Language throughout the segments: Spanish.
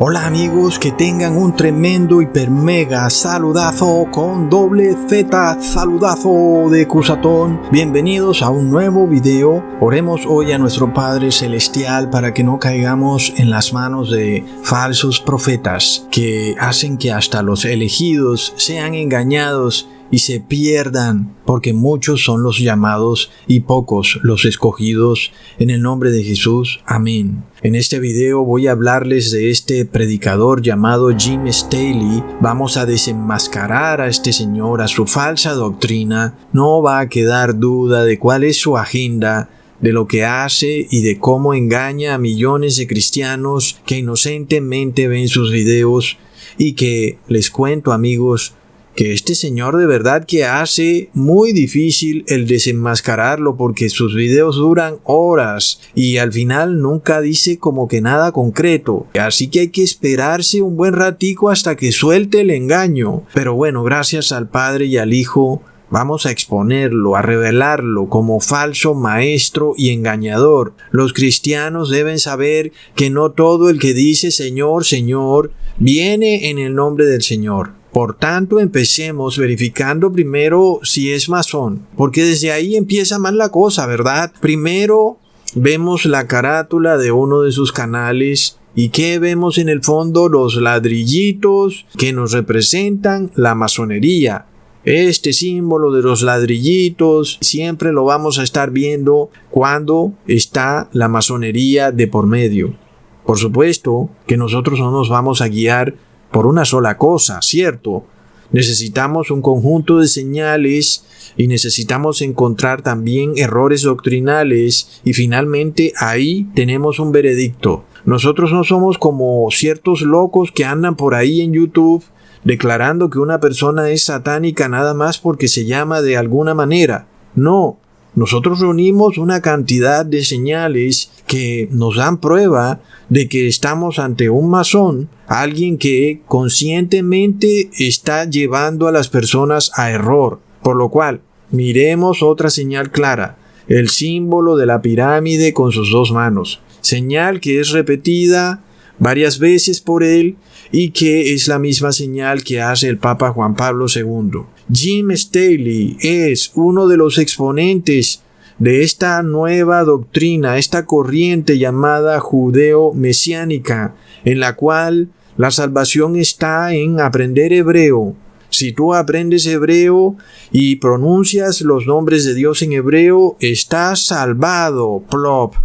Hola amigos, que tengan un tremendo hiper mega saludazo con doble Z, saludazo de Cusatón. Bienvenidos a un nuevo video. Oremos hoy a nuestro Padre Celestial para que no caigamos en las manos de falsos profetas que hacen que hasta los elegidos sean engañados y se pierdan, porque muchos son los llamados y pocos los escogidos. En el nombre de Jesús, amén. En este video voy a hablarles de este predicador llamado Jim Staley. Vamos a desenmascarar a este señor, a su falsa doctrina. No va a quedar duda de cuál es su agenda, de lo que hace y de cómo engaña a millones de cristianos que inocentemente ven sus videos. Y que, les cuento amigos, que este señor de verdad que hace muy difícil el desenmascararlo, porque sus videos duran horas y al final nunca dice como que nada concreto. Así que hay que esperarse un buen ratico hasta que suelte el engaño. Pero bueno, gracias al Padre y al Hijo, vamos a exponerlo, a revelarlo como falso maestro y engañador. Los cristianos deben saber que no todo el que dice Señor, Señor, viene en el nombre del Señor. Por tanto, empecemos verificando primero si es masón, porque desde ahí empieza mal la cosa, ¿verdad? Primero vemos la carátula de uno de sus canales. ¿Y qué vemos en el fondo? Los ladrillitos que nos representan la masonería. Este símbolo de los ladrillitos siempre lo vamos a estar viendo cuando está la masonería de por medio. Por supuesto que nosotros no nos vamos a guiar por una sola cosa, ¿cierto? Necesitamos un conjunto de señales y necesitamos encontrar también errores doctrinales y finalmente ahí tenemos un veredicto. Nosotros no somos como ciertos locos que andan por ahí en YouTube declarando que una persona es satánica nada más porque se llama de alguna manera. No, nosotros reunimos una cantidad de señales que nos dan prueba de que estamos ante un masón, alguien que conscientemente está llevando a las personas a error. Por lo cual, miremos otra señal clara, el símbolo de la pirámide con sus dos manos, señal que es repetida varias veces por él y que es la misma señal que hace el Papa Juan Pablo II. Jim Staley es uno de los exponentes de esta nueva doctrina, esta corriente llamada judeo-mesiánica, en la cual la salvación está en aprender hebreo. Si tú aprendes hebreo y pronuncias los nombres de Dios en hebreo, estás salvado. Plop.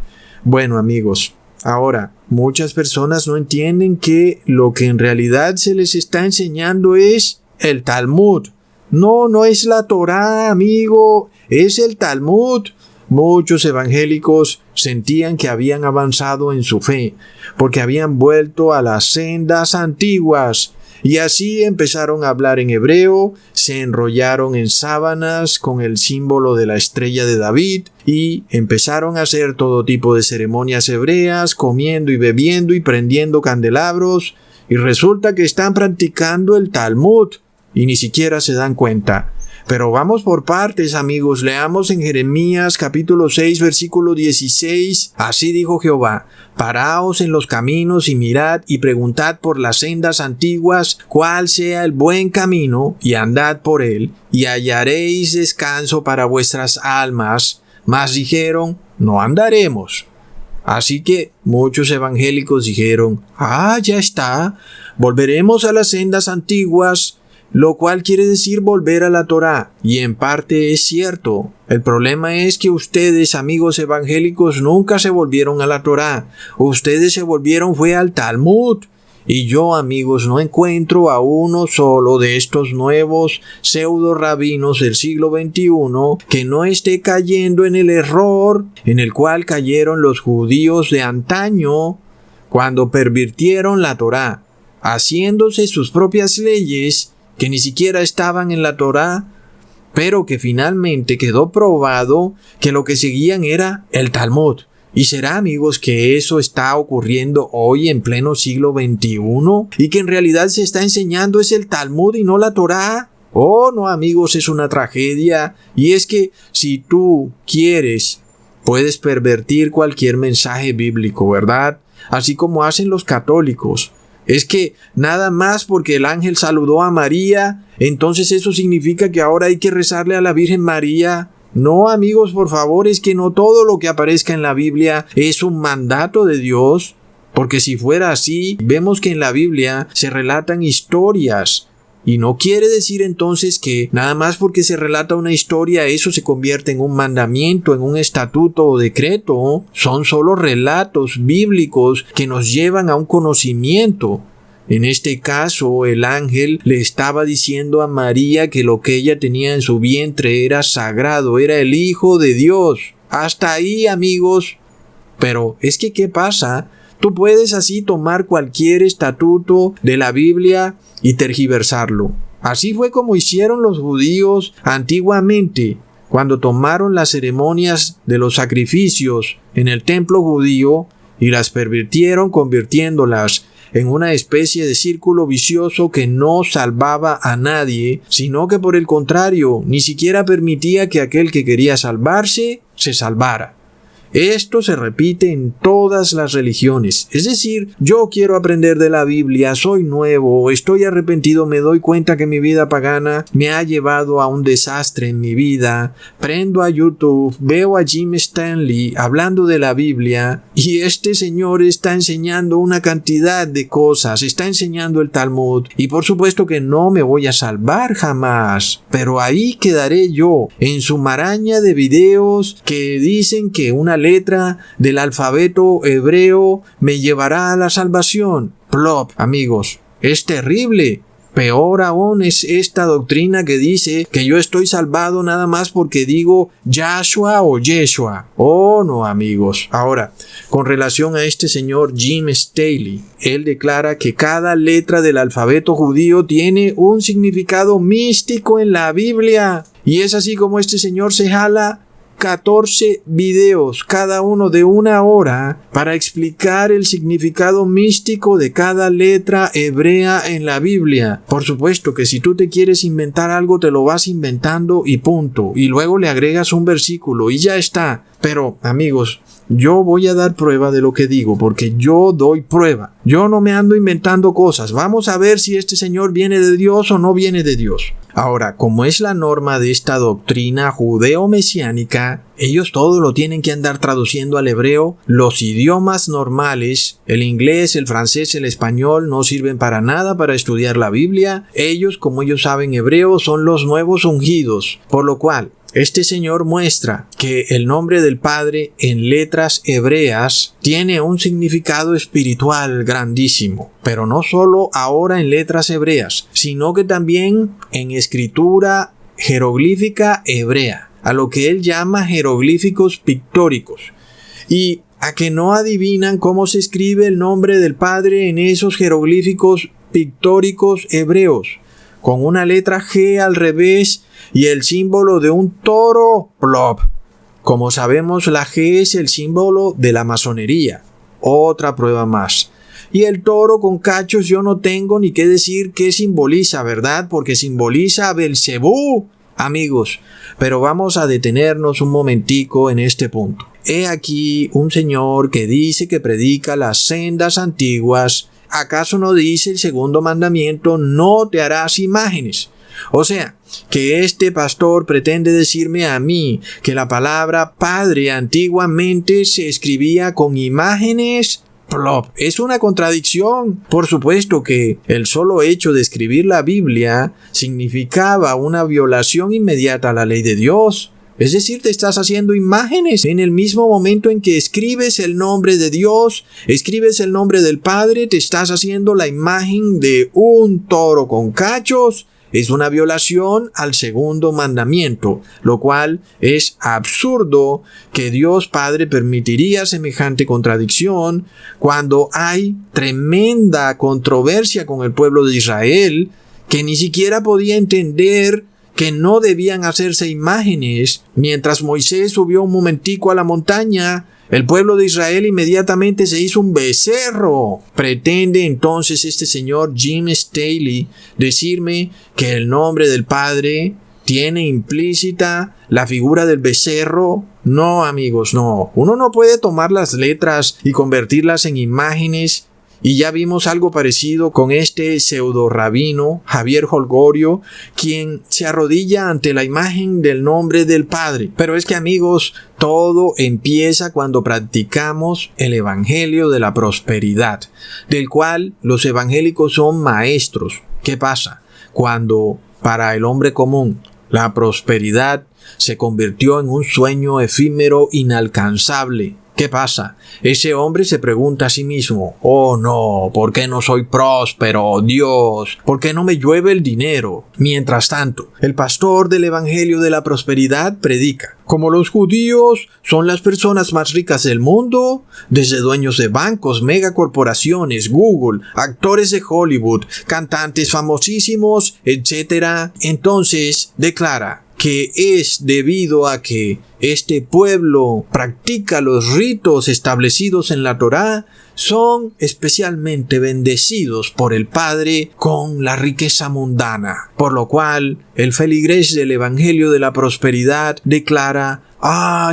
Bueno amigos, ahora, muchas personas no entienden que lo que en realidad se les está enseñando es el Talmud. No es la Torá, amigo, es el Talmud. Muchos evangélicos sentían que habían avanzado en su fe, porque habían vuelto a las sendas antiguas, y así empezaron a hablar en hebreo, se enrollaron en sábanas con el símbolo de la estrella de David, y empezaron a hacer todo tipo de ceremonias hebreas, comiendo y bebiendo y prendiendo candelabros, y resulta que están practicando el Talmud, y ni siquiera se dan cuenta. Pero vamos por partes, amigos. Leamos en Jeremías capítulo 6, versículo 16. Así dijo Jehová: Paraos en los caminos y mirad y preguntad por las sendas antiguas cuál sea el buen camino, y andad por él, y hallaréis descanso para vuestras almas. Mas dijeron: no andaremos. Así que muchos evangélicos dijeron: ya está, volveremos a las sendas antiguas, lo cual quiere decir volver a la Torá, y en parte es cierto. El problema es que ustedes, amigos evangélicos, nunca se volvieron a la Torá. Ustedes se volvieron fue al Talmud. Y yo, amigos, no encuentro a uno solo de estos nuevos pseudo rabinos del siglo XXI que no esté cayendo en el error en el cual cayeron los judíos de antaño cuando pervirtieron la Torá, haciéndose sus propias leyes que ni siquiera estaban en la Torá, pero que finalmente quedó probado que lo que seguían era el Talmud. ¿Y será, amigos, que eso está ocurriendo hoy en pleno siglo XXI? ¿Y que en realidad se está enseñando es el Talmud y no la Torá? Oh, no, amigos, es una tragedia. Y es que si tú quieres, puedes pervertir cualquier mensaje bíblico, ¿verdad? Así como hacen los católicos. Es que nada más porque el ángel saludó a María, entonces eso significa que ahora hay que rezarle a la Virgen María. No, amigos, por favor, es que no todo lo que aparezca en la Biblia es un mandato de Dios, porque si fuera así, vemos que en la Biblia se relatan historias. Y no quiere decir entonces que nada más porque se relata una historia eso se convierte en un mandamiento, en un estatuto o decreto. Son solo relatos bíblicos que nos llevan a un conocimiento. En este caso, el ángel le estaba diciendo a María que lo que ella tenía en su vientre era sagrado, era el Hijo de Dios. Hasta ahí, amigos. Pero es que, ¿qué pasa? Tú puedes así tomar cualquier estatuto de la Biblia y tergiversarlo. Así fue como hicieron los judíos antiguamente, cuando tomaron las ceremonias de los sacrificios en el templo judío y las pervirtieron convirtiéndolas en una especie de círculo vicioso que no salvaba a nadie, sino que por el contrario, ni siquiera permitía que aquel que quería salvarse se salvara. Esto se repite en todas las religiones. Es decir, yo quiero aprender de la Biblia, soy nuevo, estoy arrepentido, me doy cuenta que mi vida pagana me ha llevado a un desastre en mi vida. Prendo a YouTube, veo a Jim Stanley hablando de la Biblia y este señor está enseñando una cantidad de cosas, está enseñando el Talmud y por supuesto que no me voy a salvar jamás. Pero ahí quedaré yo, en su maraña de videos que dicen que una letra del alfabeto hebreo me llevará a la salvación. Plop, amigos, es terrible. Peor aún es esta doctrina que dice que yo estoy salvado nada más porque digo Yahshua o Yeshua. Oh, no, amigos. Ahora, con relación a este señor Jim Staley, él declara que cada letra del alfabeto judío tiene un significado místico en la Biblia. Y es así como este señor se jala 14 videos, cada uno de 1 hora, para explicar el significado místico de cada letra hebrea en la Biblia. Por supuesto que si tú te quieres inventar algo, te lo vas inventando y punto. Y luego le agregas un versículo y ya está. Pero, amigos, yo voy a dar prueba de lo que digo, porque yo doy prueba. Yo no me ando inventando cosas. Vamos a ver si este señor viene de Dios o no viene de Dios. Ahora, como es la norma de esta doctrina judeo-mesiánica, ellos todo lo tienen que andar traduciendo al hebreo. Los idiomas normales, el inglés, el francés, el español, no sirven para nada para estudiar la Biblia. Ellos, como ellos saben hebreo, son los nuevos ungidos. Por lo cual, este señor muestra que el nombre del Padre en letras hebreas tiene un significado espiritual grandísimo, pero no solo ahora en letras hebreas, sino que también en escritura jeroglífica hebrea, a lo que él llama jeroglíficos pictóricos. Y a que no adivinan cómo se escribe el nombre del Padre en esos jeroglíficos pictóricos hebreos, con una letra G al revés y el símbolo de un toro, plop. Como sabemos, la G es el símbolo de la masonería. Otra prueba más. Y el toro con cachos yo no tengo ni qué decir qué simboliza, ¿verdad? Porque simboliza a Belcebú, amigos. Pero vamos a detenernos un momentico en este punto. He aquí un señor que dice que predica las sendas antiguas. ¿Acaso no dice el segundo mandamiento, no te harás imágenes? O sea, que este pastor pretende decirme a mí que la palabra Padre antiguamente se escribía con imágenes. Plop, es una contradicción. Por supuesto que el solo hecho de escribir la Biblia significaba una violación inmediata a la ley de Dios. Es decir, te estás haciendo imágenes en el mismo momento en que escribes el nombre de Dios, escribes el nombre del Padre, te estás haciendo la imagen de un toro con cachos. Es una violación al segundo mandamiento, lo cual es absurdo que Dios Padre permitiría semejante contradicción cuando hay tremenda controversia con el pueblo de Israel que ni siquiera podía entender que no debían hacerse imágenes. Mientras Moisés subió un momentico a la montaña, el pueblo de Israel inmediatamente se hizo un becerro. Pretende entonces este señor Jim Staley decirme que el nombre del Padre tiene implícita la figura del becerro. No, amigos, no. Uno no puede tomar las letras y convertirlas en imágenes Y ya vimos algo parecido con este pseudo rabino Javier Holgorio, quien se arrodilla ante la imagen del nombre del Padre. Pero es que, amigos, todo empieza cuando practicamos el evangelio de la prosperidad, del cual los evangélicos son maestros. ¿Qué pasa? Cuando para el hombre común la prosperidad se convirtió en un sueño efímero inalcanzable, ¿qué pasa? Ese hombre se pregunta a sí mismo: oh no, ¿por qué no soy próspero? Dios, ¿por qué no me llueve el dinero? Mientras tanto, el pastor del evangelio de la prosperidad predica: como los judíos son las personas más ricas del mundo, desde dueños de bancos, megacorporaciones, Google, actores de Hollywood, cantantes famosísimos, etc. Entonces declara que es debido a que este pueblo practica los ritos establecidos en la Torá, son especialmente bendecidos por el Padre con la riqueza mundana. Por lo cual, el feligrés del Evangelio de la Prosperidad declara: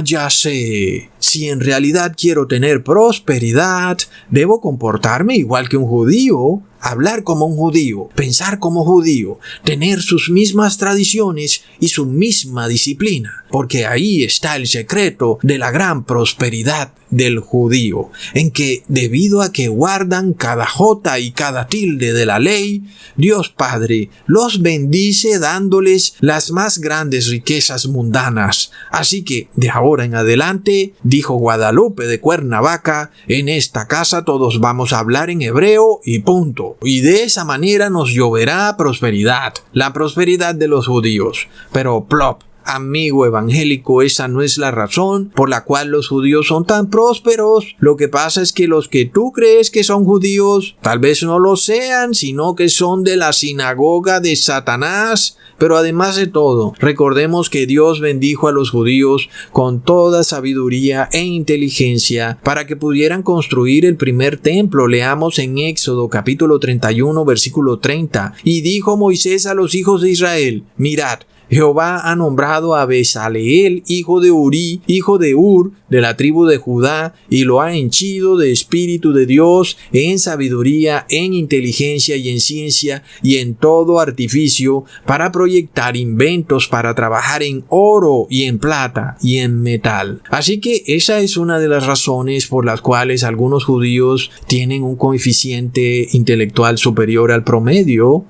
ya sé, si en realidad quiero tener prosperidad, debo comportarme igual que un judío, hablar como un judío, pensar como judío, tener sus mismas tradiciones y su misma disciplina, porque ahí está el secreto de la gran prosperidad del judío, en que debido a que guardan cada jota y cada tilde de la ley, Dios Padre los bendice dándoles las más grandes riquezas mundanas. Así que de ahora en adelante, dijo Guadalupe de Cuernavaca, en esta casa todos vamos a hablar en hebreo y punto. Y de esa manera nos lloverá prosperidad, la prosperidad de los judíos. Pero plop, amigo evangélico, esa no es la razón por la cual los judíos son tan prósperos. Lo que pasa es que los que tú crees que son judíos, tal vez no lo sean, sino que son de la sinagoga de Satanás. Pero además de todo, recordemos que Dios bendijo a los judíos con toda sabiduría e inteligencia para que pudieran construir el primer templo. Leamos en Éxodo capítulo 31, versículo 30. Y dijo Moisés a los hijos de Israel: mirad, Jehová ha nombrado a Bezaleel, hijo de Uri, hijo de Ur, de la tribu de Judá, y lo ha henchido de espíritu de Dios, en sabiduría, en inteligencia y en ciencia, y en todo artificio, para proyectar inventos, para trabajar en oro y en plata y en metal. Así que esa es una de las razones por las cuales algunos judíos tienen un coeficiente intelectual superior al promedio.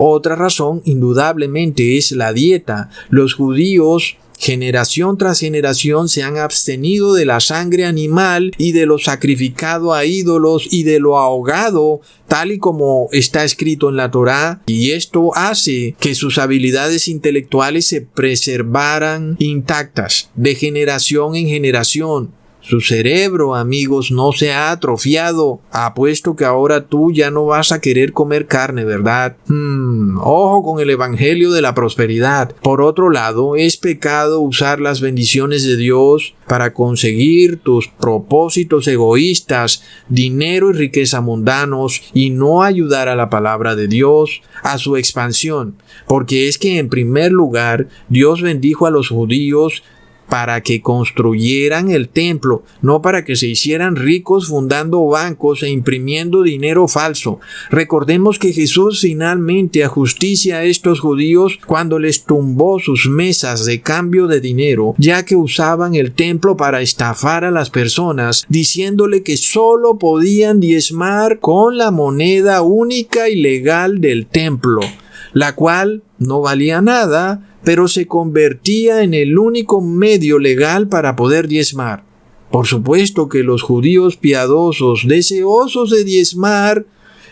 Otra razón, indudablemente, es la dieta. Los judíos, generación tras generación, se han abstenido de la sangre animal y de lo sacrificado a ídolos y de lo ahogado, tal y como está escrito en la Torá, y esto hace que sus habilidades intelectuales se preservaran intactas de generación en generación. Su cerebro, amigos, no se ha atrofiado. Apuesto que ahora tú ya no vas a querer comer carne, ¿verdad? Ojo con el evangelio de la prosperidad. Por otro lado, es pecado usar las bendiciones de Dios para conseguir tus propósitos egoístas, dinero y riqueza mundanos, y no ayudar a la palabra de Dios, a su expansión. Porque es que en primer lugar, Dios bendijo a los judíos para que construyeran el templo, no para que se hicieran ricos fundando bancos e imprimiendo dinero falso. Recordemos que Jesús finalmente ajusticia a estos judíos cuando les tumbó sus mesas de cambio de dinero, ya que usaban el templo para estafar a las personas, diciéndole que solo podían diezmar con la moneda única y legal del templo, la cual no valía nada, pero se convertía en el único medio legal para poder diezmar. Por supuesto que los judíos piadosos, deseosos de diezmar,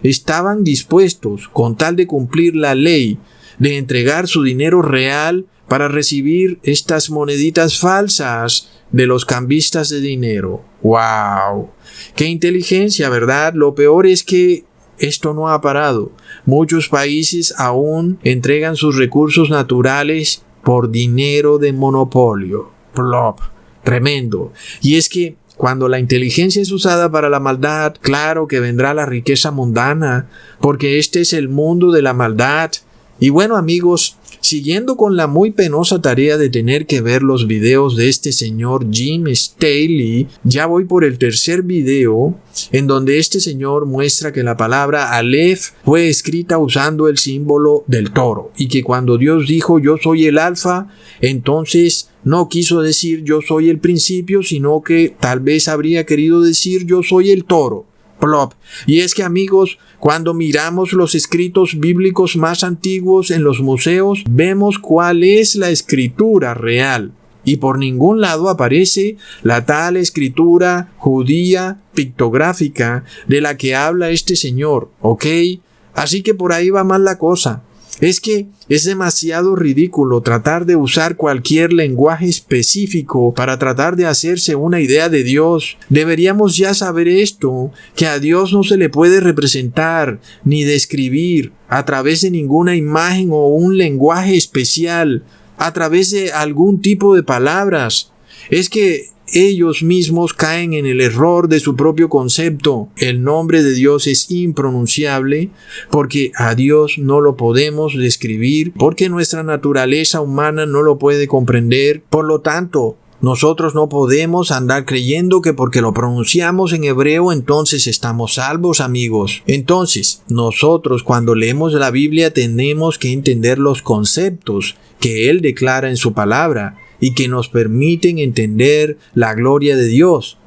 estaban dispuestos, con tal de cumplir la ley, de entregar su dinero real para recibir estas moneditas falsas de los cambistas de dinero. ¡Wow! ¡Qué inteligencia!, ¿verdad? Lo peor es que esto no ha parado. Muchos países aún entregan sus recursos naturales por dinero de monopolio. Plop. Tremendo. Y es que cuando la inteligencia es usada para la maldad, claro que vendrá la riqueza mundana, porque este es el mundo de la maldad. Y bueno, amigos, Siguiendo con la muy penosa tarea de tener que ver los videos de este señor Jim Staley, ya voy por el tercer video en donde este señor muestra que la palabra Aleph fue escrita usando el símbolo del toro y que cuando Dios dijo yo soy el alfa, entonces no quiso decir yo soy el principio, sino que tal vez habría querido decir yo soy el toro. Plop. Y es que, amigos, cuando miramos los escritos bíblicos más antiguos en los museos, vemos cuál es la escritura real. Y por ningún lado aparece la tal escritura judía pictográfica de la que habla este señor, ¿ok? Así que por ahí va mal la cosa. Es que es demasiado ridículo tratar de usar cualquier lenguaje específico para tratar de hacerse una idea de Dios. Deberíamos ya saber esto, que a Dios no se le puede representar ni describir a través de ninguna imagen o un lenguaje especial, a través de algún tipo de palabras. Es que ellos mismos caen en el error de su propio concepto. El nombre de Dios es impronunciable porque a Dios no lo podemos describir, porque nuestra naturaleza humana no lo puede comprender. Por lo tanto, nosotros no podemos andar creyendo que porque lo pronunciamos en hebreo entonces estamos salvos, amigos. Entonces, nosotros cuando leemos la Biblia tenemos que entender los conceptos que Él declara en su palabra y que nos permiten entender la gloria de Dios.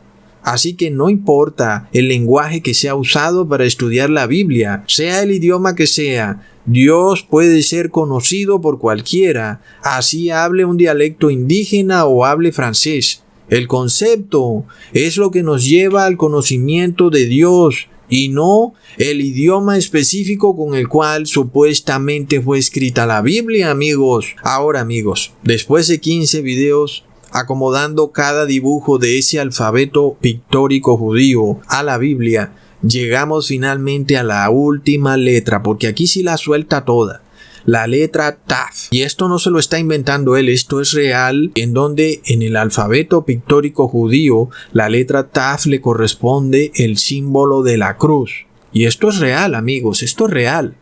Así que no importa el lenguaje que sea usado para estudiar la Biblia, sea el idioma que sea, Dios puede ser conocido por cualquiera, así hable un dialecto indígena o hable francés. El concepto es lo que nos lleva al conocimiento de Dios y no el idioma específico con el cual supuestamente fue escrita la Biblia, amigos. Ahora, amigos, después de 15 videos acomodando cada dibujo de ese alfabeto pictórico judío a la Biblia, llegamos finalmente a la última letra, porque aquí sí la suelta toda. La letra Taf. Y esto no se lo está inventando él, esto es real, en donde en el alfabeto pictórico judío la letra Taf le corresponde el símbolo de la cruz. Y esto es real, amigos, esto es real.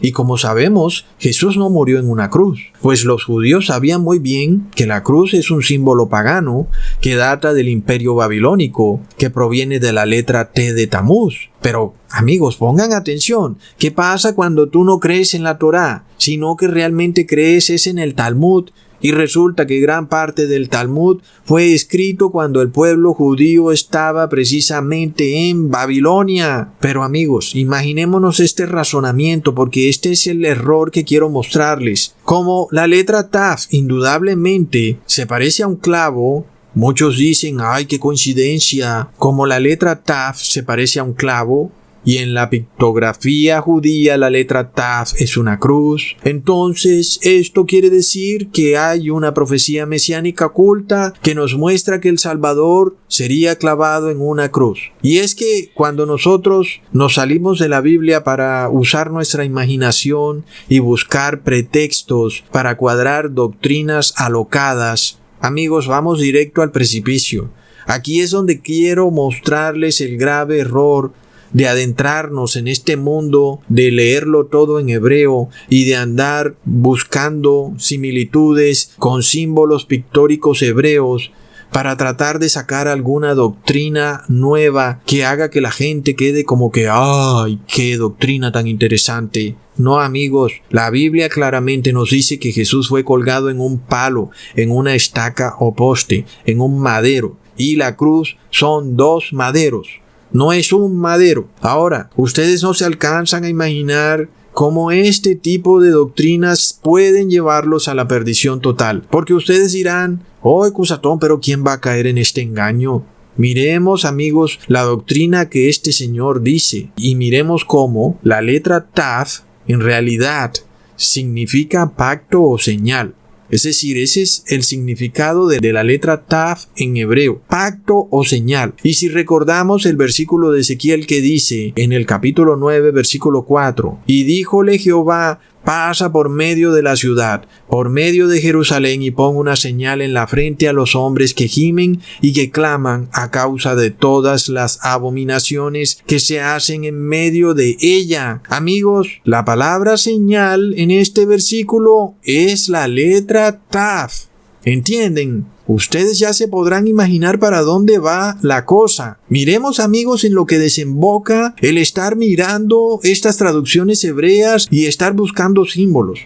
Y como sabemos, Jesús no murió en una cruz, pues los judíos sabían muy bien que la cruz es un símbolo pagano que data del imperio babilónico, que proviene de la letra T de Tamuz. Pero, amigos, pongan atención, ¿qué pasa cuando tú no crees en la Torá, sino que realmente crees es en el Talmud? Y resulta que gran parte del Talmud fue escrito cuando el pueblo judío estaba precisamente en Babilonia. Pero amigos, imaginémonos este razonamiento porque este es el error que quiero mostrarles. Como la letra Taf indudablemente se parece a un clavo, muchos dicen, ¡ay, qué coincidencia! Como la letra Taf se parece a un clavo, y en la pictografía judía la letra Taf es una cruz. Entonces, esto quiere decir que hay una profecía mesiánica oculta que nos muestra que el Salvador sería clavado en una cruz. Y es que cuando nosotros nos salimos de la Biblia para usar nuestra imaginación y buscar pretextos para cuadrar doctrinas alocadas, amigos, vamos directo al precipicio. Aquí es donde quiero mostrarles el grave error de adentrarnos en este mundo, de leerlo todo en hebreo y de andar buscando similitudes con símbolos pictóricos hebreos para tratar de sacar alguna doctrina nueva que haga que la gente quede como que ¡ay, qué doctrina tan interesante! No, amigos, la Biblia claramente nos dice que Jesús fue colgado en un palo, en una estaca o poste, en un madero, y la cruz son 2 maderos. No es un madero. Ahora, ustedes no se alcanzan a imaginar cómo este tipo de doctrinas pueden llevarlos a la perdición total. Porque ustedes dirán, ¡oh, Cusatón, pero quién va a caer en este engaño! Miremos, amigos, la doctrina que este señor dice y miremos cómo la letra Taf en realidad significa pacto o señal. Es decir, ese es el significado de la letra Taf en hebreo, pacto o señal. Y si recordamos el versículo de Ezequiel que dice en el capítulo 9, versículo 4, y díjole Jehová, pasa por medio de la ciudad, por medio de Jerusalén, y pon una señal en la frente a los hombres que gimen y que claman a causa de todas las abominaciones que se hacen en medio de ella. Amigos, la palabra señal en este versículo es la letra Taf. ¿Entienden? Ustedes ya se podrán imaginar para dónde va la cosa. Miremos, amigos, en lo que desemboca el estar mirando estas traducciones hebreas y estar buscando símbolos.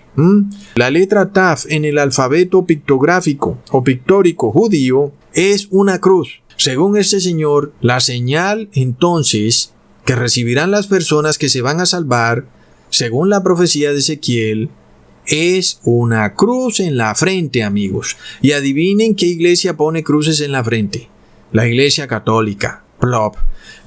La letra Taf en el alfabeto pictográfico o pictórico judío es una cruz. Según este señor, la señal entonces que recibirán las personas que se van a salvar, según la profecía de Ezequiel, es una cruz en la frente, amigos. Y adivinen qué iglesia pone cruces en la frente. La Iglesia Católica. Plop.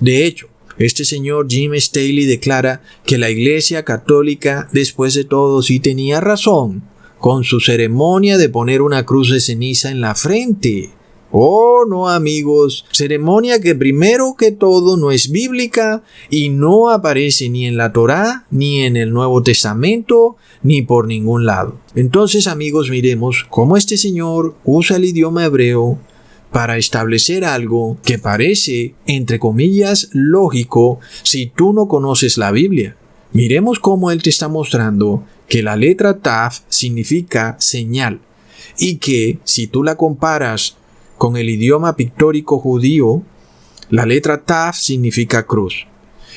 De hecho, este señor Jim Staley declara que la Iglesia Católica, después de todo, sí tenía razón con su ceremonia de poner una cruz de ceniza en la frente. Oh, no, amigos, ceremonia que primero que todo no es bíblica y no aparece ni en la Torá, ni en el Nuevo Testamento, ni por ningún lado. Entonces, amigos, miremos cómo este señor usa el idioma hebreo para establecer algo que parece, entre comillas, lógico si tú no conoces la Biblia. Miremos cómo él te está mostrando que la letra Taf significa señal y que si tú la comparas con el idioma pictórico judío, la letra Taf significa cruz.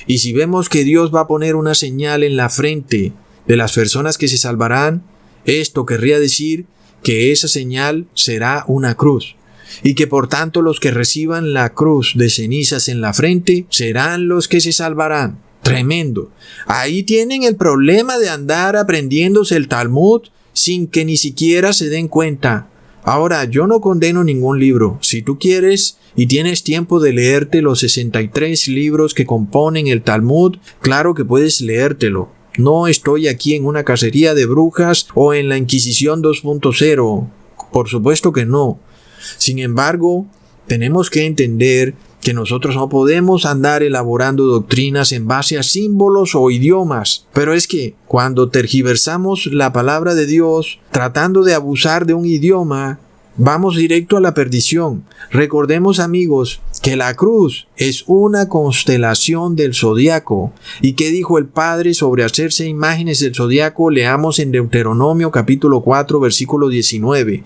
Y si vemos que Dios va a poner una señal en la frente de las personas que se salvarán, esto querría decir que esa señal será una cruz. Y que por tanto los que reciban la cruz de cenizas en la frente serán los que se salvarán. Tremendo. Ahí tienen el problema de andar aprendiéndose el Talmud sin que ni siquiera se den cuenta. Ahora, yo no condeno ningún libro. Si tú quieres y tienes tiempo de leerte los 63 libros que componen el Talmud, claro que puedes leértelo. No estoy aquí en una cacería de brujas o en la Inquisición 2.0. Por supuesto que no. Sin embargo, tenemos que entender que nosotros no podemos andar elaborando doctrinas en base a símbolos o idiomas. Pero es que cuando tergiversamos la palabra de Dios, tratando de abusar de un idioma, vamos directo a la perdición. Recordemos, amigos, que la cruz es una constelación del zodiaco. ¿Y qué dijo el Padre sobre hacerse imágenes del zodiaco? Leamos en Deuteronomio capítulo 4, versículo 19.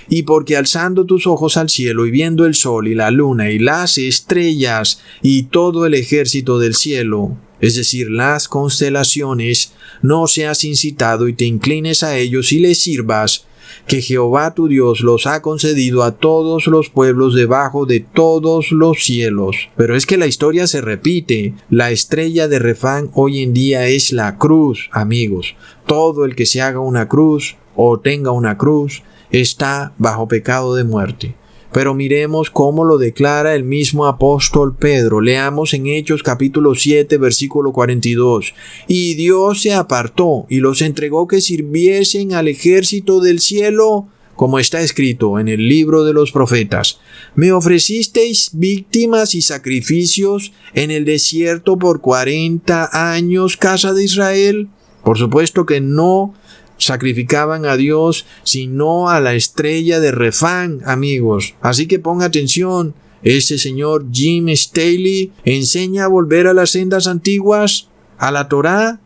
Y porque alzando tus ojos al cielo y viendo el sol y la luna y las estrellas y todo el ejército del cielo, es decir, las constelaciones, no seas incitado y te inclines a ellos y les sirvas, que Jehová tu Dios los ha concedido a todos los pueblos debajo de todos los cielos. Pero es que la historia se repite. La estrella de Refán hoy en día es la cruz, amigos. Todo el que se haga una cruz o tenga una cruz está bajo pecado de muerte. Pero miremos cómo lo declara el mismo apóstol Pedro. Leamos en Hechos capítulo 7, versículo 42. Y Dios se apartó y los entregó que sirviesen al ejército del cielo, como está escrito en el libro de los profetas. Me ofrecisteis víctimas y sacrificios en el desierto por 40 años, casa de Israel. Por supuesto que no sacrificaban a Dios, sino a la estrella de Refán, amigos. Así que ponga atención, este señor Jim Staley enseña a volver a las sendas antiguas, a la Torá.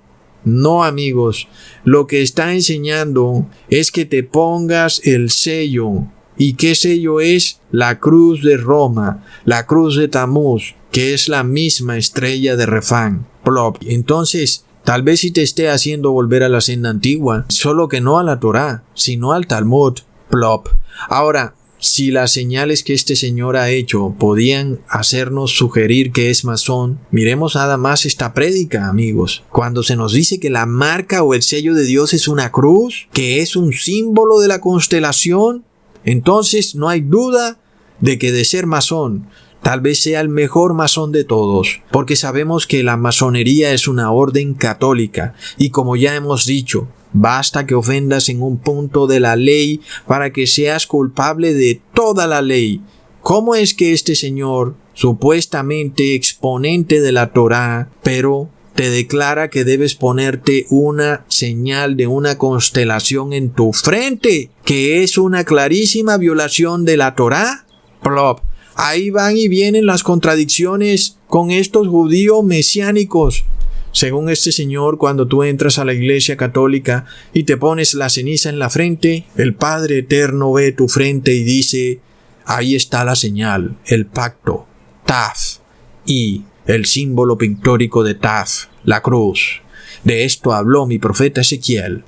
No, amigos, lo que está enseñando es que te pongas el sello. ¿Y qué sello es? La cruz de Roma, la cruz de Tamuz, que es la misma estrella de Refán. Plop. Entonces, tal vez si te esté haciendo volver a la senda antigua, solo que no a la Torá, sino al Talmud. Plop. Ahora, si las señales que este señor ha hecho podían hacernos sugerir que es masón, miremos nada más esta prédica, amigos. Cuando se nos dice que la marca o el sello de Dios es una cruz, que es un símbolo de la constelación, entonces no hay duda de que de ser masón, tal vez sea el mejor masón de todos, porque sabemos que la masonería es una orden católica y como ya hemos dicho, basta que ofendas en un punto de la ley para que seas culpable de toda la ley. ¿Cómo es que este señor, supuestamente exponente de la Torá, pero te declara que debes ponerte una señal de una constelación en tu frente, que es una clarísima violación de la Torá. Plop. Ahí van y vienen las contradicciones con estos judíos mesiánicos. Según este señor, cuando tú entras a la iglesia católica y te pones la ceniza en la frente, el Padre Eterno ve tu frente y dice, ahí está la señal, el pacto, Taf, y el símbolo pictórico de Taf, la cruz. De esto habló mi profeta Ezequiel.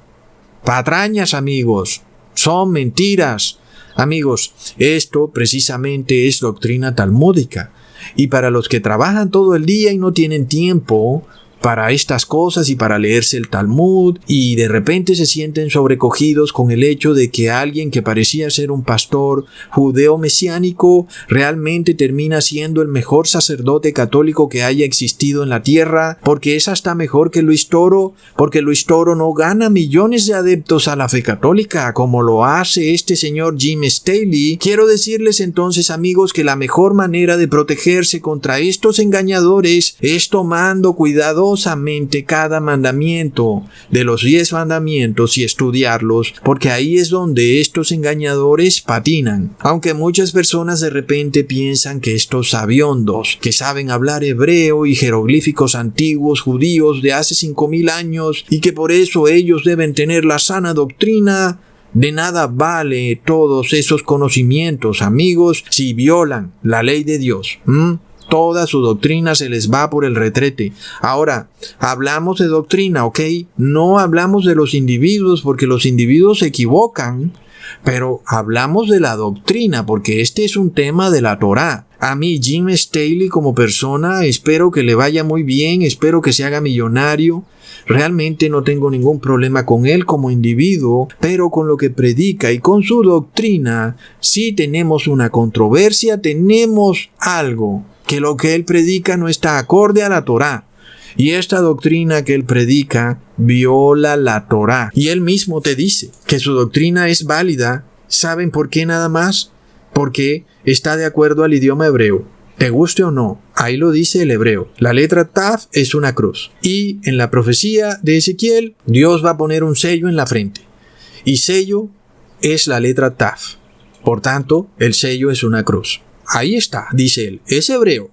Patrañas, amigos, son mentiras. Amigos, esto precisamente es doctrina talmúdica. Y para los que trabajan todo el día y no tienen tiempo para estas cosas y para leerse el Talmud, y de repente se sienten sobrecogidos con el hecho de que alguien que parecía ser un pastor judeo mesiánico realmente termina siendo el mejor sacerdote católico que haya existido en la tierra, porque es hasta mejor que Luis Toro, porque Luis Toro no gana millones de adeptos a la fe católica como lo hace este señor Jim Staley. Quiero decirles entonces, amigos, que la mejor manera de protegerse contra estos engañadores es tomando cuidado cada mandamiento de los 10 mandamientos y estudiarlos, porque ahí es donde estos engañadores patinan. Aunque muchas personas de repente piensan que estos sabiondos, que saben hablar hebreo y jeroglíficos antiguos judíos de hace 5000 años y que por eso ellos deben tener la sana doctrina, de nada vale todos esos conocimientos, amigos, si violan la ley de Dios. Toda su doctrina se les va por el retrete. Ahora, hablamos de doctrina, ¿ok? No hablamos de los individuos porque los individuos se equivocan, pero hablamos de la doctrina porque este es un tema de la Torá. A mí, Jim Staley como persona, espero que le vaya muy bien, espero que se haga millonario. Realmente no tengo ningún problema con él como individuo, pero con lo que predica y con su doctrina, sí tenemos una controversia, tenemos algo. Que lo que él predica no está acorde a la Torá. Y esta doctrina que él predica viola la Torá. Y él mismo te dice que su doctrina es válida. ¿Saben por qué nada más? Porque está de acuerdo al idioma hebreo. Te guste o no, ahí lo dice el hebreo. La letra Taf es una cruz. Y en la profecía de Ezequiel, Dios va a poner un sello en la frente. Y sello es la letra Taf. Por tanto, el sello es una cruz. Ahí está, dice él, es hebreo.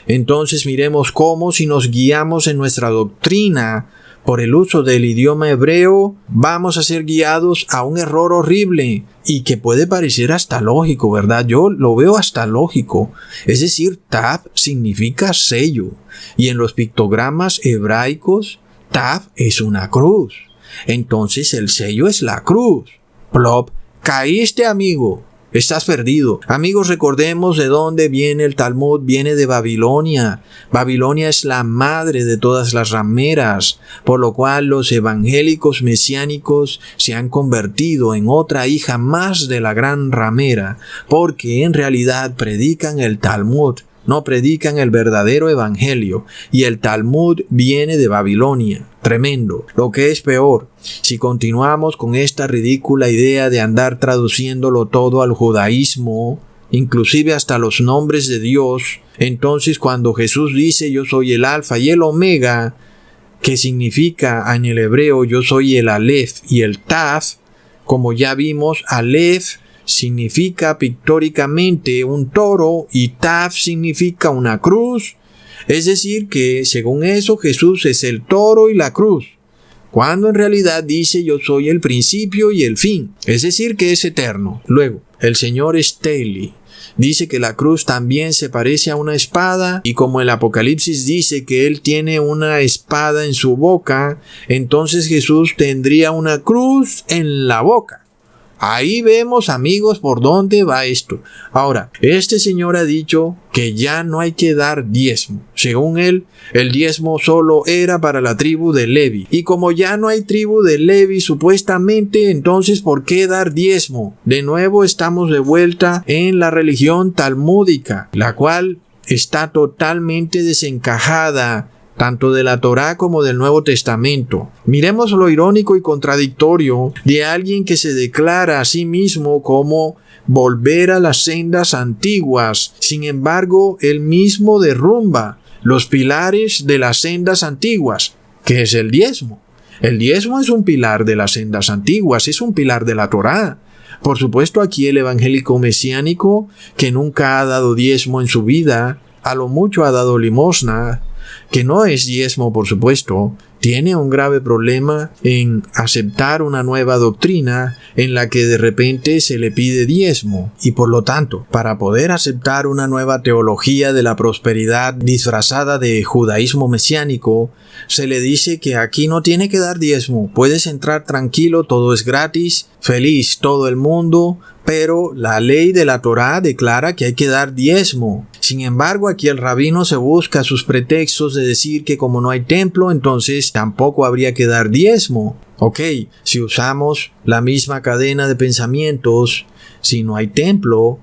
Entonces miremos cómo si nos guiamos en nuestra doctrina por el uso del idioma hebreo, vamos a ser guiados a un error horrible y que puede parecer hasta lógico, ¿verdad? Yo lo veo hasta lógico. Es decir, Tav significa sello y en los pictogramas hebraicos, Tav es una cruz. Entonces el sello es la cruz. Plop, caíste, amigo. Estás perdido. Amigos, recordemos de dónde viene el Talmud. Viene de Babilonia. Babilonia es la madre de todas las rameras, por lo cual los evangélicos mesiánicos se han convertido en otra hija más de la gran ramera, porque en realidad predican el Talmud, no predican el verdadero evangelio, y el Talmud viene de Babilonia. Tremendo. Lo que es peor, si continuamos con esta ridícula idea de andar traduciéndolo todo al judaísmo, inclusive hasta los nombres de Dios, entonces cuando Jesús dice yo soy el alfa y el omega, que significa en el hebreo yo soy el alef y el taf, como ya vimos, alef significa pictóricamente un toro y taf significa una cruz. Es decir que, según eso, Jesús es el toro y la cruz, cuando en realidad dice yo soy el principio y el fin, es decir que es eterno. Luego, el señor Staley dice que la cruz también se parece a una espada, y como el Apocalipsis dice que él tiene una espada en su boca, entonces Jesús tendría una cruz en la boca. Ahí vemos, amigos, por dónde va esto. Ahora, este señor ha dicho que ya no hay que dar diezmo. Según él, el diezmo solo era para la tribu de Levi. Y como ya no hay tribu de Levi, supuestamente, entonces, ¿por qué dar diezmo? De nuevo estamos de vuelta en la religión talmúdica, la cual está totalmente desencajada tanto de la Torá como del Nuevo Testamento. Miremos lo irónico y contradictorio de alguien que se declara a sí mismo como volver a las sendas antiguas. Sin embargo, él mismo derrumba los pilares de las sendas antiguas, que es el diezmo. El diezmo es un pilar de las sendas antiguas, es un pilar de la Torá. Por supuesto, aquí el evangélico mesiánico, que nunca ha dado diezmo en su vida, a lo mucho ha dado limosna, que no es diezmo, por supuesto, tiene un grave problema en aceptar una nueva doctrina en la que de repente se le pide diezmo. Y por lo tanto, para poder aceptar una nueva teología de la prosperidad disfrazada de judaísmo mesiánico, se le dice que aquí no tiene que dar diezmo, puedes entrar tranquilo, todo es gratis, feliz todo el mundo, pero la ley de la Torá declara que hay que dar diezmo. Sin embargo, aquí el rabino se busca sus pretextos de decir que como no hay templo, entonces tampoco habría que dar diezmo. Ok, si usamos la misma cadena de pensamientos, si no hay templo,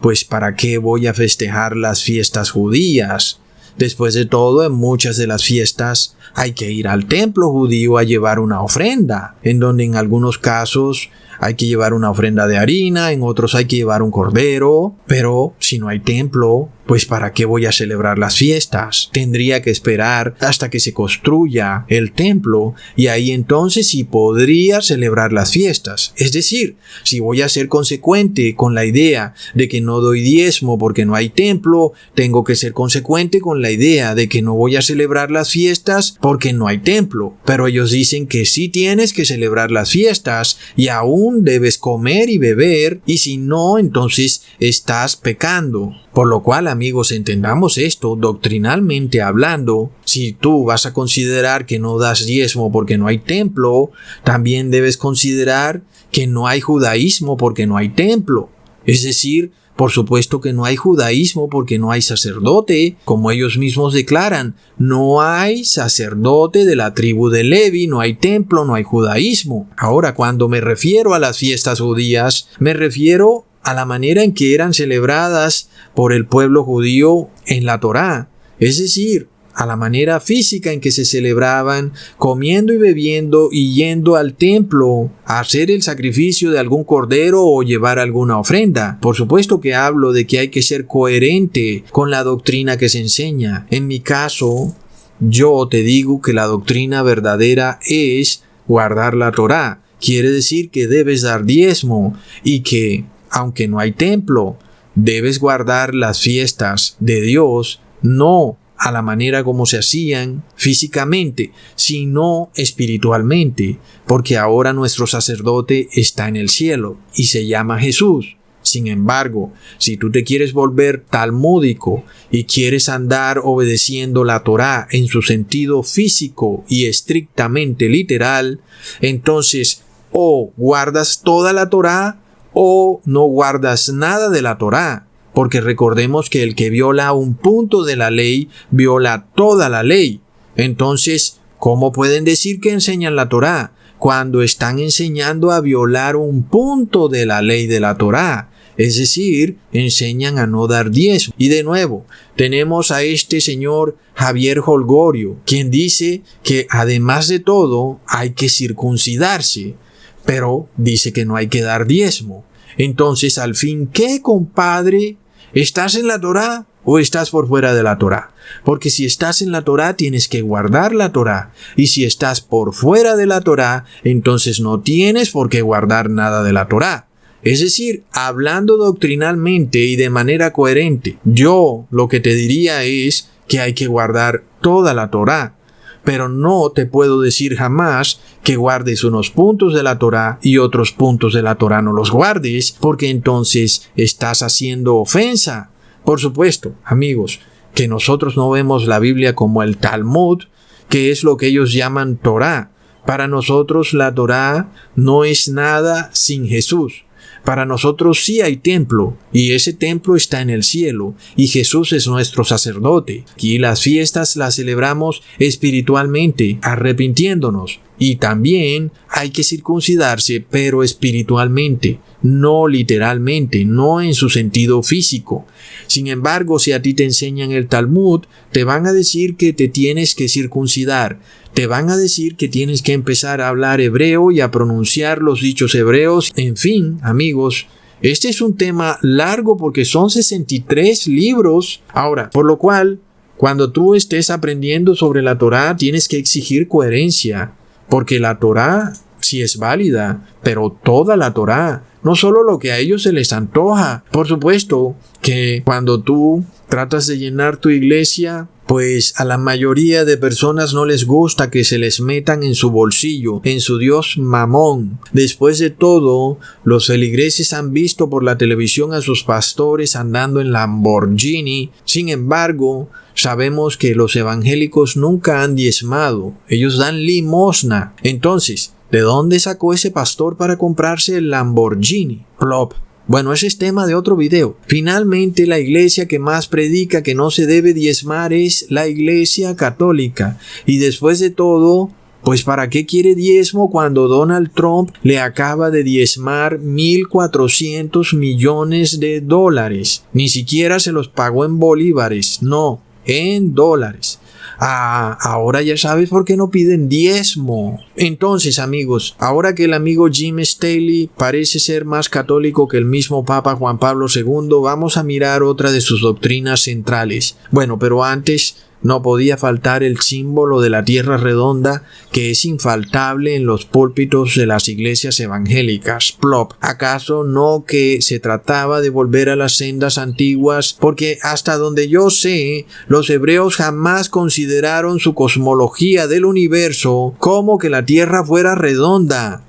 pues ¿para qué voy a festejar las fiestas judías? Después de todo, en muchas de las fiestas hay que ir al templo judío a llevar una ofrenda, en donde en algunos casos hay que llevar una ofrenda de harina, en otros hay que llevar un cordero, pero si no hay templo, pues ¿para qué voy a celebrar las fiestas? Tendría que esperar hasta que se construya el templo y ahí entonces sí podría celebrar las fiestas. Es decir, si voy a ser consecuente con la idea de que no doy diezmo porque no hay templo, tengo que ser consecuente con la idea de que no voy a celebrar las fiestas porque no hay templo. Pero ellos dicen que sí tienes que celebrar las fiestas y aún debes comer y beber, y si no, entonces estás pecando. Por lo cual, amigos, entendamos esto doctrinalmente hablando. Si tú vas a considerar que no das diezmo porque no hay templo, también debes considerar que no hay judaísmo porque no hay templo. Es decir, por supuesto que no hay judaísmo porque no hay sacerdote, como ellos mismos declaran. No hay sacerdote de la tribu de Levi, no hay templo, no hay judaísmo. Ahora, cuando me refiero a las fiestas judías, me refiero a la manera en que eran celebradas por el pueblo judío en la Torá. Es decir, a la manera física en que se celebraban, comiendo y bebiendo y yendo al templo a hacer el sacrificio de algún cordero o llevar alguna ofrenda. Por supuesto que hablo de que hay que ser coherente con la doctrina que se enseña. En mi caso, yo te digo que la doctrina verdadera es guardar la Torá. Quiere decir que debes dar diezmo y que, aunque no hay templo, debes guardar las fiestas de Dios, no a la manera como se hacían físicamente, sino espiritualmente, porque ahora nuestro sacerdote está en el cielo y se llama Jesús. Sin embargo, si tú te quieres volver talmúdico y quieres andar obedeciendo la Torá en su sentido físico y estrictamente literal, entonces o guardas toda la Torá o no guardas nada de la Torá. Porque recordemos que el que viola un punto de la ley, viola toda la ley. Entonces, ¿cómo pueden decir que enseñan la Torá cuando están enseñando a violar un punto de la ley de la Torá? Es decir, enseñan a no dar diezmo. Y de nuevo, tenemos a este señor Javier Holgorio, quien dice que además de todo hay que circuncidarse, pero dice que no hay que dar diezmo. Entonces, al fin, ¿qué, compadre? ¿Estás en la Torá o estás por fuera de la Torá? Porque si estás en la Torá, tienes que guardar la Torá. Y si estás por fuera de la Torá, entonces no tienes por qué guardar nada de la Torá. Es decir, hablando doctrinalmente y de manera coherente, yo lo que te diría es que hay que guardar toda la Torá. Pero no te puedo decir jamás que guardes unos puntos de la Torá y otros puntos de la Torá no los guardes, porque entonces estás haciendo ofensa. Por supuesto, amigos, que nosotros no vemos la Biblia como el Talmud, que es lo que ellos llaman Torá. Para nosotros la Torá no es nada sin Jesús. Para nosotros sí hay templo, y ese templo está en el cielo, y Jesús es nuestro sacerdote. Y las fiestas las celebramos espiritualmente, arrepintiéndonos. Y también hay que circuncidarse, pero espiritualmente, no literalmente, no en su sentido físico. Sin embargo, si a ti te enseñan el Talmud, te van a decir que te tienes que circuncidar. Te van a decir que tienes que empezar a hablar hebreo y a pronunciar los dichos hebreos. En fin, amigos, este es un tema largo porque son 63 libros. Ahora, por lo cual, Cuando tú estés aprendiendo sobre la Torá, tienes que exigir coherencia, porque la Torá sí es válida, pero toda la Torá, no solo lo que a ellos se les antoja. Por supuesto que cuando tú tratas de llenar tu iglesia, pues a la mayoría de personas no les gusta que se les metan en su bolsillo, en su dios Mamón. Después de todo, los feligreses han visto por la televisión a sus pastores andando en Lamborghini. Sin embargo, sabemos que los evangélicos nunca han diezmado. Ellos dan limosna. Entonces, ¿de dónde sacó ese pastor para comprarse el Lamborghini? Plop. Bueno, ese es tema de otro video. Finalmente, la iglesia que más predica que no se debe diezmar es la Iglesia Católica. Y después de todo, pues ¿para qué quiere diezmo cuando Donald Trump le acaba de diezmar 1.400 millones de dólares? Ni siquiera se los pagó en bolívares, no, en dólares. Ahora ya sabes por qué no piden diezmo. Entonces, amigos, ahora que el amigo Jim Staley parece ser más católico que el mismo Papa Juan Pablo II, vamos a mirar otra de sus doctrinas centrales. Bueno, pero antes no podía faltar el símbolo de la tierra redonda, que es infaltable en los púlpitos de las iglesias evangélicas. Plop. ¿Acaso no que se trataba de volver a las sendas antiguas? Porque hasta donde yo sé, los hebreos jamás consideraron su cosmología del universo como que la tierra fuera redonda.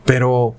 Pero,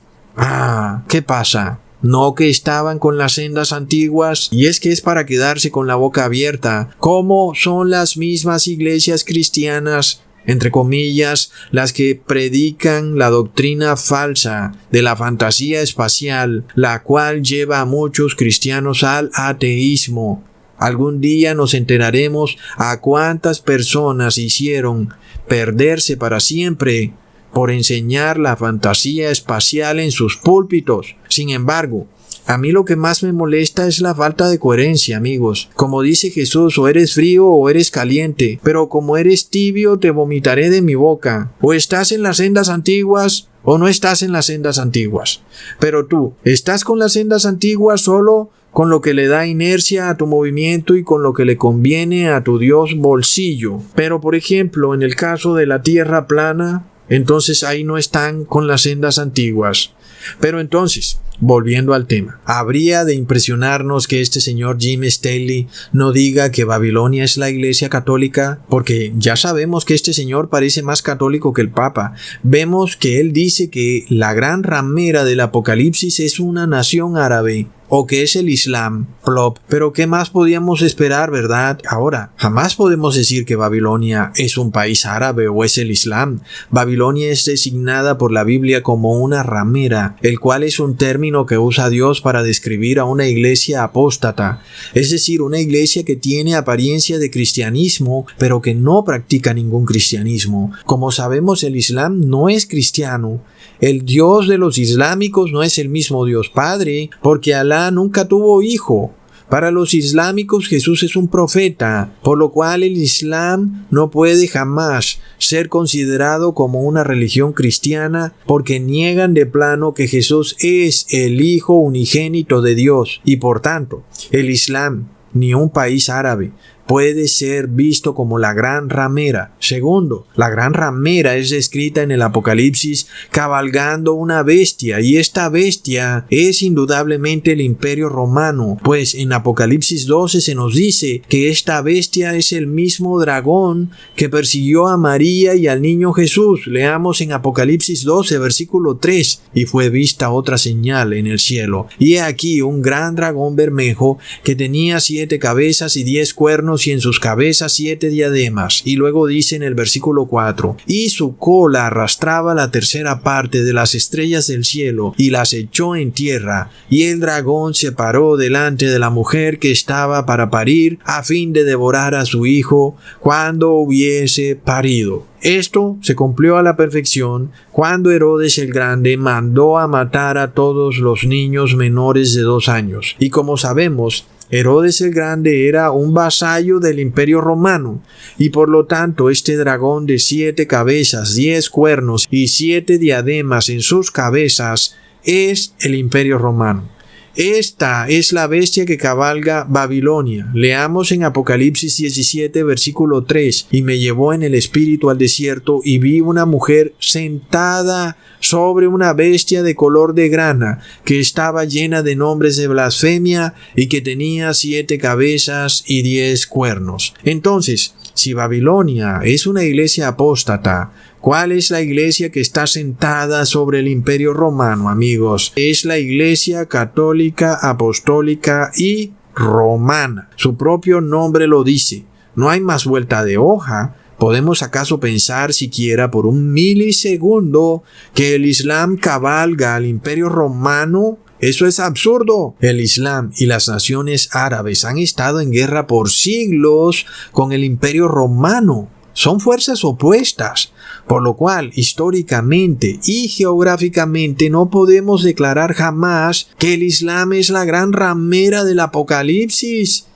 ¿qué pasa? No que estaban con las sendas antiguas, y es que es para quedarse con la boca abierta. ¿Cómo son las mismas iglesias cristianas, entre comillas, las que predican la doctrina falsa de la fantasía espacial, la cual lleva a muchos cristianos al ateísmo? Algún día nos enteraremos a cuántas personas hicieron perderse para siempre por enseñar la fantasía espacial en sus púlpitos. Sin embargo, a mí lo que más me molesta es la falta de coherencia, amigos. Como dice Jesús, o eres frío o eres caliente, pero como eres tibio te vomitaré de mi boca. O estás en las sendas antiguas o no estás en las sendas antiguas. Pero tú, ¿estás con las sendas antiguas solo con lo que le da inercia a tu movimiento y con lo que le conviene a tu Dios bolsillo? Pero por ejemplo, en el caso de la tierra plana, entonces ahí no están con las sendas antiguas. Pero entonces, volviendo al tema, habría de impresionarnos que este señor Jim Staley no diga que Babilonia es la iglesia católica, porque ya sabemos que este señor parece más católico que el Papa. Vemos que él dice que la gran ramera del Apocalipsis es una nación árabe, o que es el Islam. Plop. Pero ¿qué más podíamos esperar, verdad? Ahora, jamás podemos decir que Babilonia es un país árabe o es el Islam. Babilonia es designada por la Biblia como una ramera, el cual es un término que usa Dios para describir a una iglesia apóstata, es decir, una iglesia que tiene apariencia de cristianismo, pero que no practica ningún cristianismo. Como sabemos, el Islam no es cristiano. El Dios de los islámicos no es el mismo Dios Padre, porque Alá nunca tuvo hijo. Para los islámicos Jesús es un profeta, por lo cual el Islam no puede jamás ser considerado como una religión cristiana, porque niegan de plano que Jesús es el Hijo unigénito de Dios, y por tanto, el Islam, ni un país árabe, puede ser visto como la gran ramera. Segundo, la gran ramera es descrita en el Apocalipsis cabalgando una bestia, y esta bestia es indudablemente el Imperio Romano, pues en Apocalipsis 12 se nos dice que esta bestia es el mismo dragón que persiguió a María y al niño Jesús. Leamos en Apocalipsis 12, versículo 3, y fue vista otra señal en el cielo, y he aquí un gran dragón bermejo que tenía 7 cabezas y 10 cuernos, y en sus cabezas 7 diademas. Y luego dice en el versículo 4, y su cola arrastraba la tercera parte de las estrellas del cielo y las echó en tierra, y el dragón se paró delante de la mujer que estaba para parir, a fin de devorar a su hijo cuando hubiese parido. Esto se cumplió a la perfección cuando Herodes el Grande mandó a matar a todos los niños menores de 2 años. Y como sabemos, Herodes el Grande era un vasallo del Imperio Romano, y por lo tanto este dragón de 7 cabezas, 10 cuernos y 7 diademas en sus cabezas es el Imperio Romano. Esta es la bestia que cabalga Babilonia. Leamos en Apocalipsis 17, versículo 3. Y me llevó en el espíritu al desierto y vi una mujer sentada sobre una bestia de color de grana, que estaba llena de nombres de blasfemia y que tenía 7 cabezas y 10 cuernos. Entonces, si Babilonia es una iglesia apóstata, ¿cuál es la iglesia que está sentada sobre el Imperio Romano, amigos? Es la Iglesia Católica, Apostólica y Romana. Su propio nombre lo dice. No hay más vuelta de hoja. ¿Podemos acaso pensar siquiera por un milisegundo que el Islam cabalga al Imperio Romano? Eso es absurdo. El Islam y las naciones árabes han estado en guerra por siglos con el Imperio Romano. Son fuerzas opuestas, por lo cual históricamente y geográficamente no podemos declarar jamás que el Islam es la gran ramera del Apocalipsis.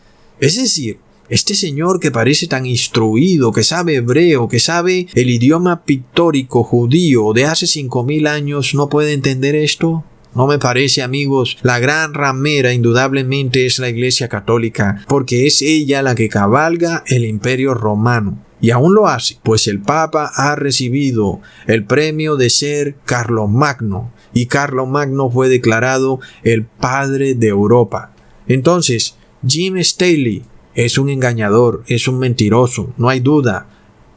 Es decir, este señor que parece tan instruido, que sabe hebreo, que sabe el idioma pictórico judío de hace 5000 años, ¿no puede entender esto? No me parece, amigos. La gran ramera indudablemente es la Iglesia Católica, porque es ella la que cabalga el Imperio Romano. Y aún lo hace, pues el Papa ha recibido el premio de ser Carlomagno, y Carlomagno fue declarado el padre de Europa. Entonces, Jim Staley es un engañador, es un mentiroso, no hay duda.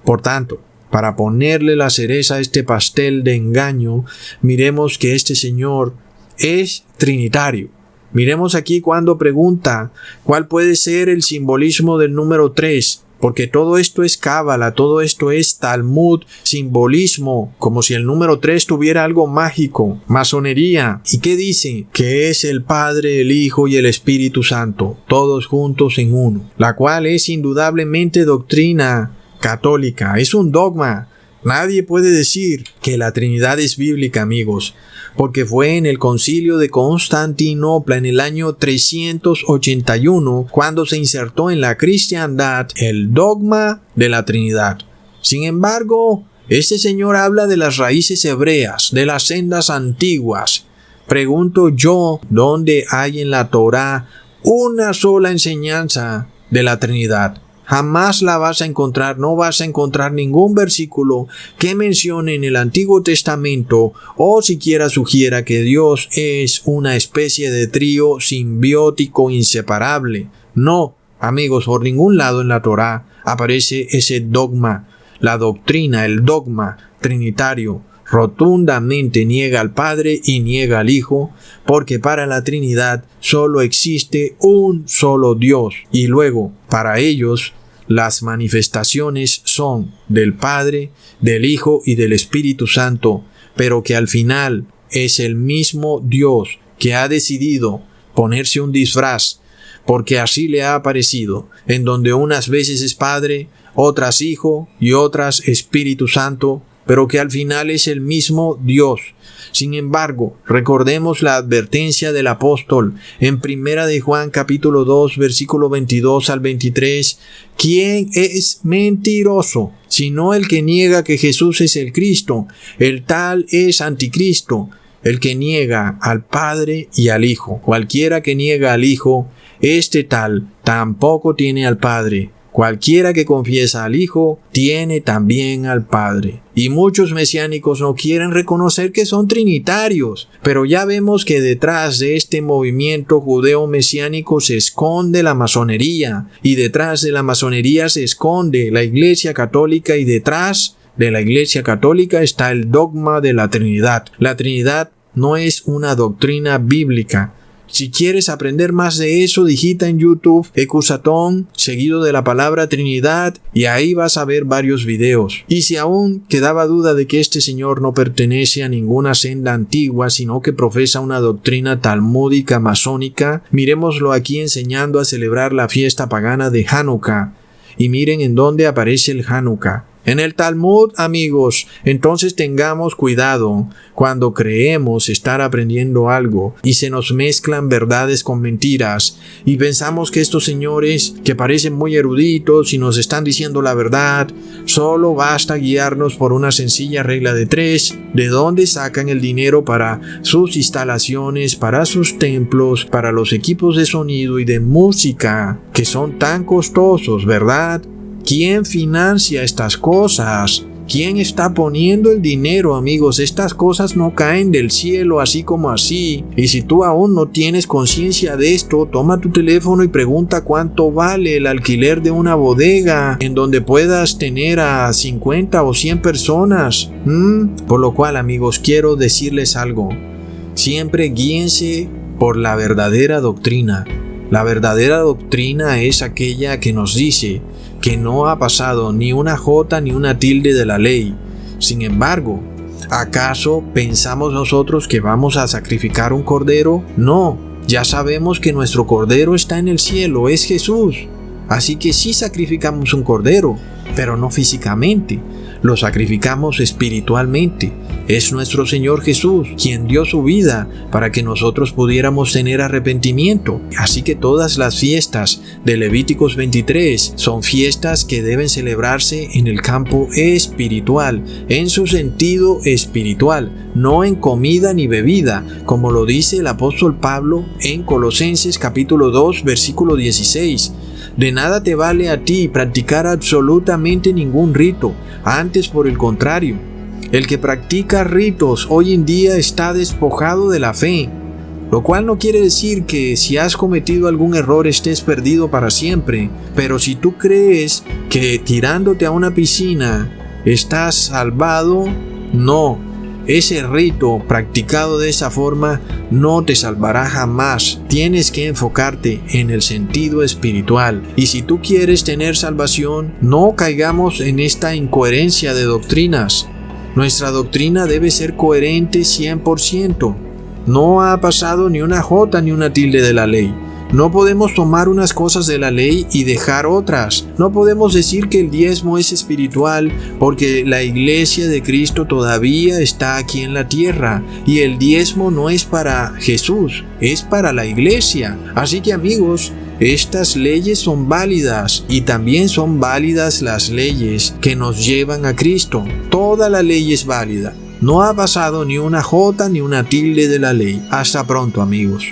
Por tanto, para ponerle la cereza a este pastel de engaño, miremos que este señor es trinitario. Miremos aquí cuando pregunta cuál puede ser el simbolismo del número 3, porque todo esto es cábala, todo esto es Talmud, simbolismo, como si el número 3 tuviera algo mágico, masonería. ¿Y qué dice? Que es el Padre, el Hijo y el Espíritu Santo, todos juntos en uno, la cual es indudablemente doctrina católica, es un dogma. Nadie puede decir que la Trinidad es bíblica, amigos, porque fue en el Concilio de Constantinopla en el año 381 cuando se insertó en la cristiandad el dogma de la Trinidad. Sin embargo, este señor habla de las raíces hebreas, de las sendas antiguas. Pregunto yo, ¿dónde hay en la Torá una sola enseñanza de la Trinidad? Jamás la vas a encontrar, no vas a encontrar ningún versículo que mencione en el Antiguo Testamento o siquiera sugiera que Dios es una especie de trío simbiótico inseparable. No, amigos, por ningún lado en la Torá aparece ese dogma. La doctrina, el dogma trinitario, rotundamente niega al Padre y niega al Hijo, porque para la Trinidad solo existe un solo Dios, y luego, para ellos, las manifestaciones son del Padre, del Hijo y del Espíritu Santo, pero que al final es el mismo Dios que ha decidido ponerse un disfraz, porque así le ha parecido, en donde unas veces es Padre, otras Hijo y otras Espíritu Santo, pero que al final es el mismo Dios. Sin embargo, recordemos la advertencia del apóstol en 1 de Juan capítulo 2 versículo 22 al 23. ¿Quién es mentiroso? Sino el que niega que Jesús es el Cristo. El tal es anticristo, el que niega al Padre y al Hijo. Cualquiera que niega al Hijo, este tal tampoco tiene al Padre. Cualquiera que confiesa al Hijo, tiene también al Padre. Y muchos mesiánicos no quieren reconocer que son trinitarios. Pero ya vemos que detrás de este movimiento judeo-mesiánico se esconde la masonería. Y detrás de la masonería se esconde la Iglesia Católica. Y detrás de la Iglesia Católica está el dogma de la Trinidad. La Trinidad no es una doctrina bíblica. Si quieres aprender más de eso, digita en YouTube Ecusatón, seguido de la palabra Trinidad, y ahí vas a ver varios videos. Y si aún quedaba duda de que este señor no pertenece a ninguna senda antigua, sino que profesa una doctrina talmúdica masónica, miremoslo aquí enseñando a celebrar la fiesta pagana de Hanukkah. Y miren en dónde aparece el Hanukkah. En el Talmud, amigos, entonces tengamos cuidado cuando creemos estar aprendiendo algo y se nos mezclan verdades con mentiras y pensamos que estos señores que parecen muy eruditos y nos están diciendo la verdad, solo basta guiarnos por una sencilla regla de 3, de dónde sacan el dinero para sus instalaciones, para sus templos, para los equipos de sonido y de música que son tan costosos, ¿verdad? ¿Quién financia estas cosas? ¿Quién está poniendo el dinero, amigos? Estas cosas no caen del cielo así como así. Y si tú aún no tienes conciencia de esto, toma tu teléfono y pregunta cuánto vale el alquiler de una bodega en donde puedas tener a 50 o 100 personas. Por lo cual, amigos, quiero decirles algo. Siempre guíense por la verdadera doctrina. La verdadera doctrina es aquella que nos dice que no ha pasado ni una jota ni una tilde de la ley. Sin embargo, ¿acaso pensamos nosotros que vamos a sacrificar un cordero? No, ya sabemos que nuestro cordero está en el cielo, es Jesús. Así que sí sacrificamos un cordero, pero no físicamente. Lo sacrificamos espiritualmente. Es nuestro Señor Jesús quien dio su vida para que nosotros pudiéramos tener arrepentimiento. Así que todas las fiestas de Levíticos 23 son fiestas que deben celebrarse en el campo espiritual, en su sentido espiritual, no en comida ni bebida, como lo dice el apóstol Pablo en Colosenses capítulo 2, versículo 16. De nada te vale a ti practicar absolutamente ningún rito, antes por el contrario, el que practica ritos hoy en día está despojado de la fe, lo cual no quiere decir que si has cometido algún error estés perdido para siempre, pero si tú crees que tirándote a una piscina estás salvado, no. Ese rito practicado de esa forma no te salvará jamás. Tienes que enfocarte en el sentido espiritual. Y si tú quieres tener salvación, no caigamos en esta incoherencia de doctrinas. Nuestra doctrina debe ser coherente 100%. No ha pasado ni una jota ni una tilde de la ley. No podemos tomar unas cosas de la ley y dejar otras. No podemos decir que el diezmo es espiritual porque la iglesia de Cristo todavía está aquí en la tierra y el diezmo no es para Jesús, es para la iglesia. Así que, amigos, estas leyes son válidas y también son válidas las leyes que nos llevan a Cristo. Toda la ley es válida. No ha pasado ni una jota ni una tilde de la ley. Hasta pronto, amigos.